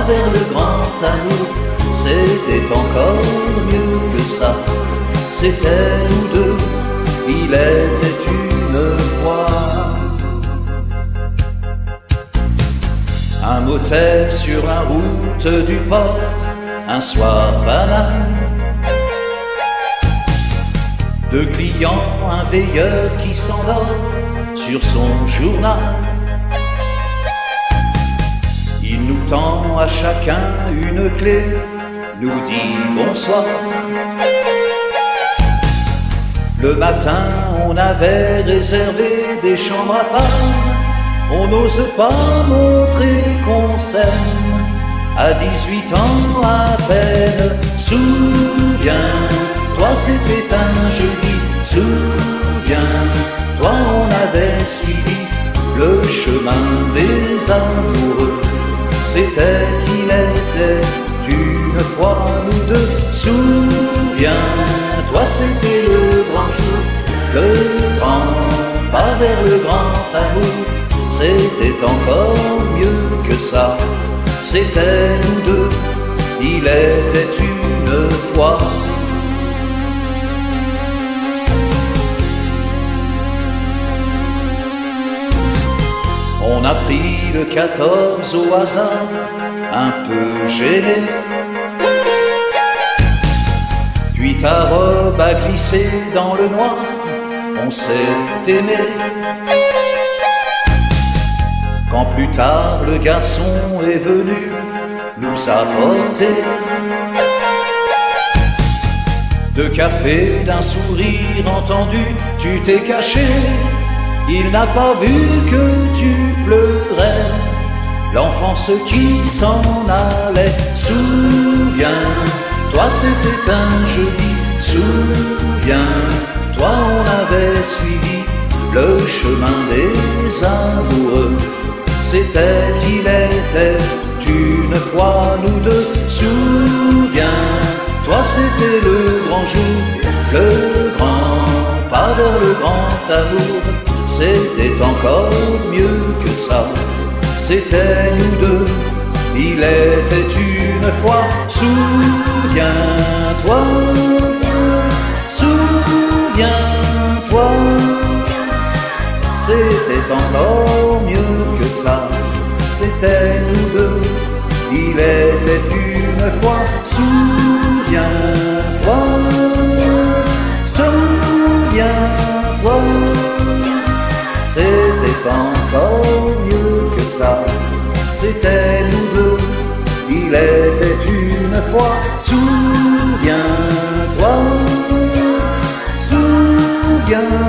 vers le grand amour. C'était encore mieux que ça, c'était nous deux, il était une fois. Un motel sur la route du port, un soir banal. Deux clients, un veilleur qui s'endort sur son journal. Il nous tend à chacun une clé, nous dit bonsoir. Le matin, on avait réservé des chambres à part. On n'ose pas montrer qu'on s'aime. À 18 ans à peine, souviens-toi, c'était un jeudi. Souviens-toi, on avait suivi le chemin des amoureux. C'était, il était une fois nous deux. Souviens-toi, c'était le grand jour, le grand pas vers le grand amour. C'était encore mieux que ça, c'était nous deux, il était une fois. On a pris le 14 au hasard, un peu gêné. Puis ta robe a glissé dans le noir, on s'est aimé. Quand plus tard le garçon est venu nous apporter deux cafés, d'un sourire entendu, tu t'es caché. Il n'a pas vu que tu pleurais, l'enfance qui s'en allait. Souviens-toi, c'était un jeudi. Souviens-toi, on avait suivi le chemin des amoureux. C'était, il était une fois nous deux. Souviens-toi, c'était le grand jour, le grand pas vers le grand amour. C'était encore mieux que ça, c'était nous deux, il était une fois. Souviens-toi, souviens-toi, c'était encore mieux que ça, c'était nous deux, il était une fois. Souviens-toi, souviens-toi, c'était encore mieux que ça, c'était nous deux, il était une fois. Souviens-toi, souviens-toi.